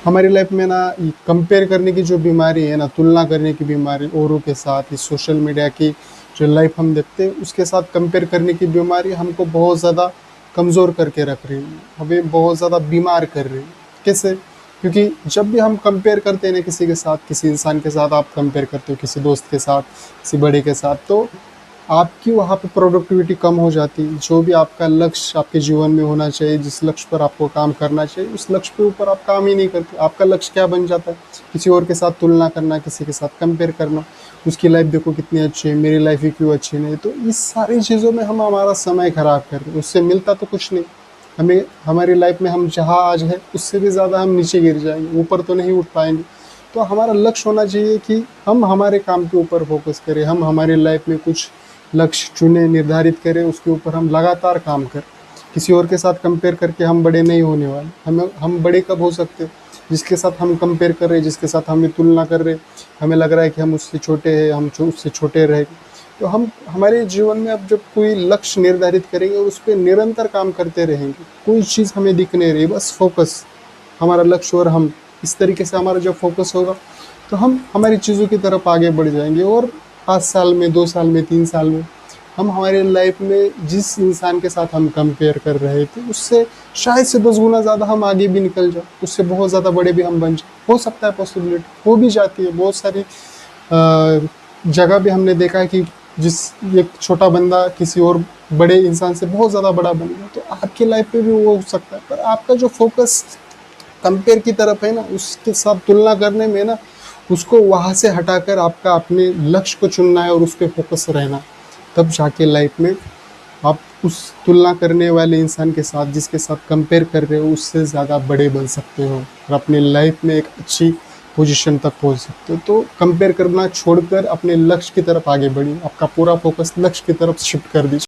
हमारी लाइफ में ना ये कंपेयर करने की जो बीमारी है ना, तुलना करने की बीमारी औरों के साथ, इस सोशल मीडिया की जो लाइफ हम देखते हैं उसके साथ कंपेयर करने की बीमारी हमको बहुत ज़्यादा कमज़ोर करके रख रही है, हमें बहुत ज़्यादा बीमार कर रही है। कैसे? क्योंकि जब भी हम कंपेयर करते हैं ना किसी के साथ, किसी इंसान के साथ आप कंपेयर करते हो, किसी दोस्त के साथ, किसी बड़े के साथ, तो आपकी वहाँ पे प्रोडक्टिविटी कम हो जाती है। जो भी आपका लक्ष्य आपके जीवन में होना चाहिए, जिस लक्ष्य पर आपको काम करना चाहिए, उस लक्ष्य के ऊपर आप काम ही नहीं करते। आपका लक्ष्य क्या बन जाता है? किसी और के साथ तुलना करना, किसी के साथ कंपेयर करना। उसकी लाइफ देखो कितनी अच्छी है, मेरी लाइफ ही क्यों अच्छी नहीं? तो इस सारी चीज़ों में हम हमारा समय खराब कर रहे हैं, उससे मिलता तो कुछ नहीं। हमें हमारी लाइफ में हम जहाँ आज है उससे भी ज़्यादा हम नीचे गिर जाएंगे, ऊपर तो नहीं उठ पाएंगे। तो हमारा लक्ष्य होना चाहिए कि हम हमारे काम के ऊपर फोकस करें, हम हमारी लाइफ में कुछ लक्ष्य चुनें, निर्धारित करें, उसके ऊपर हम लगातार काम करें। किसी और के साथ कंपेयर करके हम बड़े नहीं होने वाले। हम बड़े कब हो सकते हैं? जिसके साथ हम कंपेयर कर रहे हैं, जिसके साथ हमें तुलना कर रहे हैं, हमें लग रहा है कि हम उससे छोटे हैं, उससे छोटे रहेंगे। तो हम हमारे जीवन में अब जब कोई लक्ष्य निर्धारित करेंगे और उस पे निरंतर काम करते रहेंगे, कोई चीज़ हमें दिख नहीं रही, बस फ़ोकस, हमारा लक्ष्य और हम, इस तरीके से हमारा जब फ़ोकस होगा, तो हम हमारी चीज़ों की तरफ आगे बढ़ जाएँगे और 5 साल में, 2 साल में, 3 साल में हम हमारे लाइफ में जिस इंसान के साथ हम कंपेयर कर रहे थे, उससे शायद से 10 गुना ज़्यादा हम आगे भी निकल जाएँ, उससे बहुत ज़्यादा बड़े भी हम बन जाएँ। हो सकता है, पॉसिबिलिटी हो भी जाती है। बहुत सारी जगह भी हमने देखा है कि जिस एक छोटा बंदा किसी और बड़े इंसान से बहुत ज़्यादा बड़ा बन गया, तो आपकी लाइफ में भी वो हो सकता है। पर आपका जो फ़ोकस कंपेयर की तरफ है ना, उसके साथ तुलना करने में ना, उसको वहाँ से हटाकर आपका अपने लक्ष्य को चुनना है और उस पे फ़ोकस रहना। तब जाके लाइफ में आप उस तुलना करने वाले इंसान के साथ, जिसके साथ कंपेयर कर रहे हो, उससे ज़्यादा बड़े बन सकते हो और अपनी लाइफ में एक अच्छी पोजीशन तक पहुंच सकते हो। तो कंपेयर करना छोड़कर अपने लक्ष्य की तरफ आगे बढ़िए, आपका पूरा फोकस लक्ष्य की तरफ शिफ्ट कर दीजिए।